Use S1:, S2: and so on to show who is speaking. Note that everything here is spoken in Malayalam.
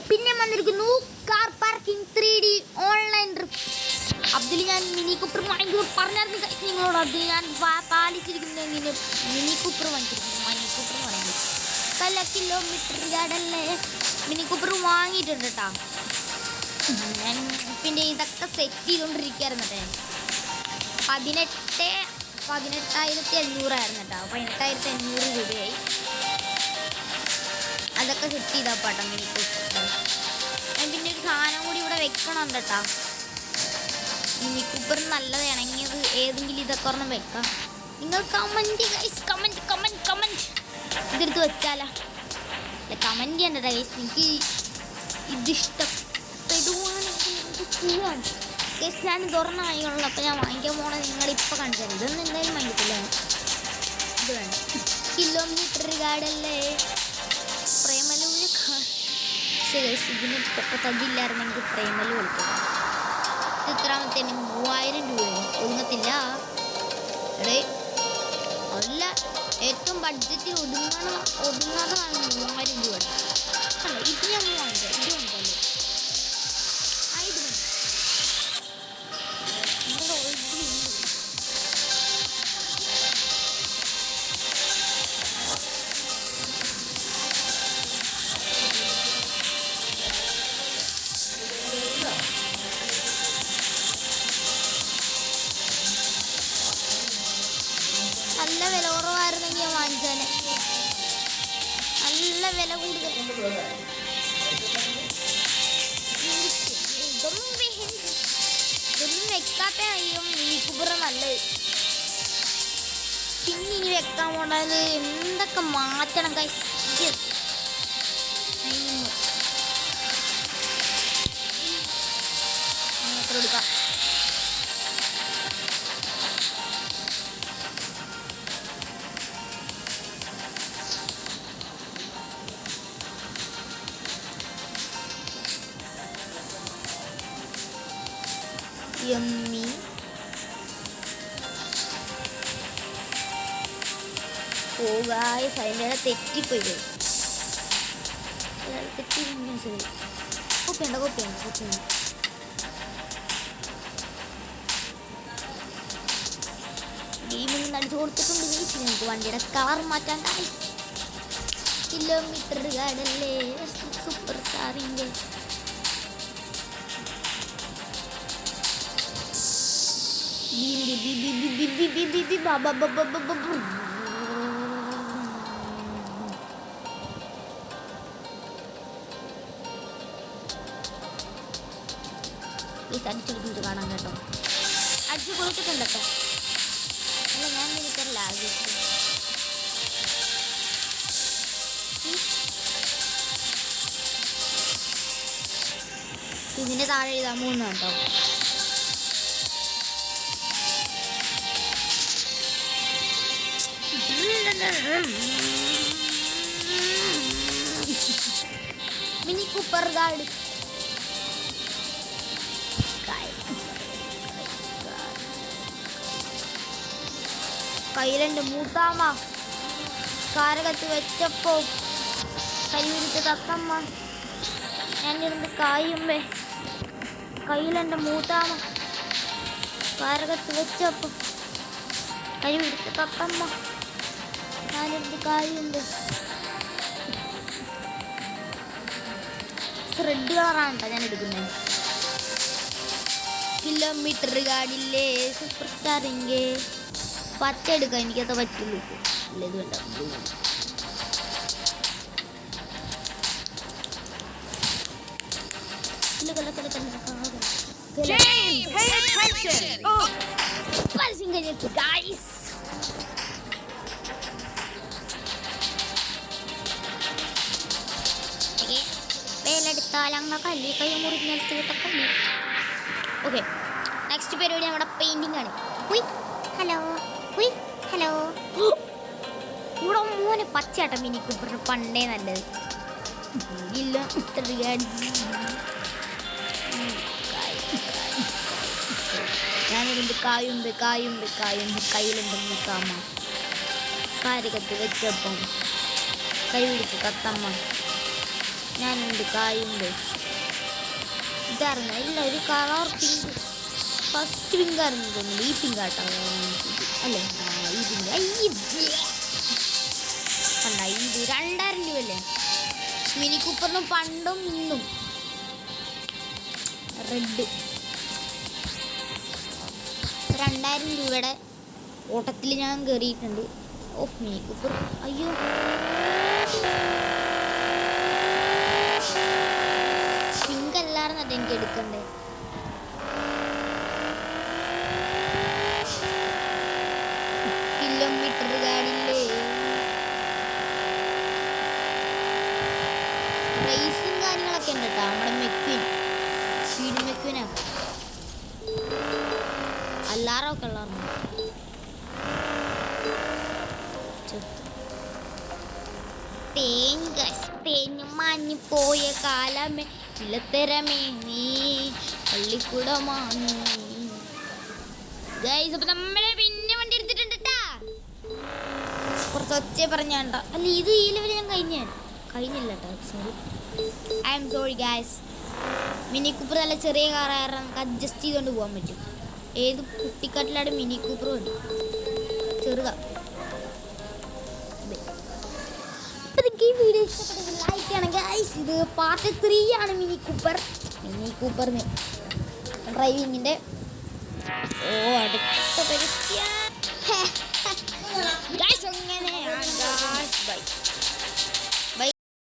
S1: പിന്നെ വന്നിരിക്കുന്നു car parking 3D online Abdul. ഞാൻ മിനി കൂപ്പർ വാങ്ങിക്കൂ പറഞ്ഞായിരുന്നു നിങ്ങളോട്. അബ്ദുൽ ഞാൻ പാലിച്ചിരിക്കുന്നു. എങ്ങനെ മിനി കൂപ്പർ വാങ്ങിച്ചിരിക്കുന്നു. മിനി കൂപ്പർ പറയുന്നത് പല കിലോമീറ്റർ ഗാർഡല്ലേ മിനി കൂപ്പർ വാങ്ങിയിട്ടുണ്ട് കേട്ടോ. ഞാൻ പിന്നെ ഇതൊക്കെ സെറ്റ് ചെയ്തുകൊണ്ടിരിക്കുകയായിരുന്നു കേട്ടോ. 18,500 കേട്ടോ. 18,500 രൂപയായി. അതൊക്കെ സെറ്റ് ചെയ്താൽ പാട്ടോ മിനി കൂപ്പർ. ഞാൻ പിന്നെ ഒരു സാധനം കൂടി ഇവിടെ വെക്കണം കേട്ടോ. മിനി കൂപ്പർ നല്ലത് ഇണങ്ങിയത് ഏതെങ്കിലും ഇതൊക്കെ ഒരെണ്ണം വെക്കാം. നിങ്ങൾ comment guys, comment comment comment ഇതെടുത്ത് വെച്ചാലോ. അല്ല കമൻറ്റ് ചെയ്യണ്ട ഗൈസ്. എനിക്ക് ഇതിഷ്ടപ്പെടുവാണ് ഗൈസ്. ഞാൻ തുറന്ന വാങ്ങിയുള്ളൂ. അപ്പോൾ ഞാൻ വാങ്ങിക്കാൻ പോകണത് നിങ്ങളിപ്പോൾ കാണിച്ചാൽ ഇതൊന്നും എന്തായാലും വാങ്ങിക്കില്ല. ഇത് വേണ്ട കിലോമീറ്റർ ഗാർഡല്ലേ പ്രേമലൂര്. പക്ഷേ ഗൈസ് ഇതിന് തതില്ലായിരുന്നെങ്കിൽ പ്രേമലു വിളിക്കാം. ഇത്രാമത്തെ 3000 രൂപയാണ്. ഒതുങ്ങത്തില്ല എടേ. അല്ല ഏറ്റവും ബഡ്ജറ്റിൽ ഒതുങ്ങാതാണ് 3000 രൂപ. അല്ല ഇത് ഞാൻ വാങ്ങിക്കാം. ഇത് ഉണ്ടല്ലോ ഇത് നമ്മുടെ ഒറിജിനൽ നല്ല വില കുറവായിരുന്നെങ്കിൽ ഞാൻ വാങ്ങിച്ചാൽ. നല്ല വില കൂടുതൽ. ഇതൊന്നും വെക്കാത്ത അയ്യോ മിനി കൂപ്പർ നല്ലത്. പിന്നെ ഇനി വെക്കാൻ പോണ്ടത് എന്തൊക്കെ മാറ്റണം ഗൈസ്. എടുക്കാം. യമ്മി പോകായ സൈലയുടെ തെറ്റിപ്പോയി. തെറ്റി കോപ്പിയുണ്ട് കോപ്പിയുണ്ട് കോപ്പിയുണ്ട്. ഗെയിമിൽ അടിച്ചു കൊടുത്തിട്ടുണ്ട്. നിങ്ങൾക്ക് വണ്ടിയുടെ കളർ മാറ്റാൻ കിലോമീറ്റർ ഗാർഡല്ലേ സൂപ്പർ സ്റ്റാറിൻ്റെ. അടിച്ചു കൊടുത്തിട്ട് കാണാൻ കേട്ടോ. അടിച്ചു കൊടുത്തിട്ടുണ്ട് കേട്ടോ. അല്ല ഞാൻ എനിക്കറിയില്ല ആഗ്രഹിച്ചു. ഇതിൻ്റെ താഴെ എഴുതാൻ 3 കേട്ടോ. മിനി കൂപ്പർ ഗാർഡ് കയ്യിലെൻ്റെ മൂത്താമ്മ കാരകത്ത് വെച്ചപ്പോ കൈവിരിച്ച തത്തമ്മ ഞാനിരുന്ന് കായുമ്പേ കയ്യിലെൻ്റെ മൂത്താമ്മ കാരകത്ത് വെച്ചപ്പോ കൈവിരിച്ച തത്തമ്മ ഞാനിരുന്ന് കായുമ്പേ. റെഡ് കളറാണ് കേട്ടോ ഞാൻ എടുക്കുന്നത്. കിലോമീറ്റർ ഗാർഡില്ലേ സൂപ്പർ സ്റ്റാറിൻ്റെ പച്ച എടുക്കാം. എനിക്കത് പറ്റുള്ളൂ. അല്ല ഇത് വേണ്ട. വേലെടുത്താൽ അങ്ങ് കല്ലി കൈ മുറിഞ്ഞെടുത്തിട്ട കല്ലി. ഓക്കെ നെക്സ്റ്റ് പരിപാടി നമ്മുടെ പെയിൻറ്റിങ് ആണ്. ഹലോ ഹലോ ഇവിടെ മോനെ പച്ചയാട്ടം മിനി കൂപ്പറിന് പണ്ടേ നല്ലത്. ഞാനിരുന്ന് കായുമ്പ് കയ്യിലുണ്ട് മൂത്താമ്മ കാരകത്ത് വെച്ചപ്പം കൈ പിടിച്ച് തത്തമ്മ ഞാനുണ്ട്, കായുണ്ട്. ഇതായിരുന്നു ഇല്ല, ഒരു കളർ പിങ്ക്, ഫസ്റ്റ് പിങ്ക് ആയിരുന്നു തോന്നുന്നു. ഈ പിങ്ക് ആട്ടോ അല്ലേ? ഈ പിങ്ക് കണ്ട, ഇത് 2000 രൂപയല്ലേ മിനി കൂപ്പറിന് പണ്ടും ഇന്നും. റെഡ് 2000 രൂപയുടെ ഓട്ടത്തിൽ ഞാൻ കയറിയിട്ടുണ്ട്. ഓ മിനി കൂപ്പർ, അയ്യോ പിങ്ക് അല്ലായിരുന്നട്ടെ എനിക്ക് എടുക്കണ്ടേ. കിലോമീറ്റർ ഗാഡില്ലേ റേസും കാര്യങ്ങളൊക്കെ ഉണ്ട് കേട്ടോ. നമ്മുടെ മെക്വിൻ, സ്പീഡ് മെക്വിനൊക്കെ അല്ലാറൊക്കെ ഉള്ളായിരുന്നു. തേഞ്ഞു മാഞ്ഞു പോയ കാലമേ ഇല്ലത്തരമേ നീ പള്ളിക്കൂടമാണ്. ഗൈസ്, അപ്പൊ നമ്മളെ പിന്നെ വണ്ടി എടുത്തിട്ടുണ്ട് കേട്ടാ. കുറച്ച് ഒച്ച പറഞ്ഞാണ്ട. അല്ല, ഇത് ഈ ലെവൽ ഞാൻ കഴിഞ്ഞില്ല കേട്ടോ. Sorry, I am sorry guys. Mini Cooper നല്ല ചെറിയ കാറായിരുന്നു, നമുക്ക് അഡ്ജസ്റ്റ് ചെയ്തുകൊണ്ട് പോകാൻ പറ്റും. ഏത് കുട്ടിക്കാട്ടിലാണ് മിനി കൂപ്പർ മതി, ചെറുക. ഈ വീഡിയോ ഇഷ്ടപ്പെട്ടെങ്കിൽ ലൈക്ക് ചെയ്യണം ഗൈസ്. ഇത് പാർട്ട് 3 ആണ് മിനി കൂപ്പറിന് ഡ്രൈവിങ്ങിൻ്റെ. ഓ അടുത്ത ഗൈസ്, അങ്ങനെയാണ് ഗൈസ്. ബൈ.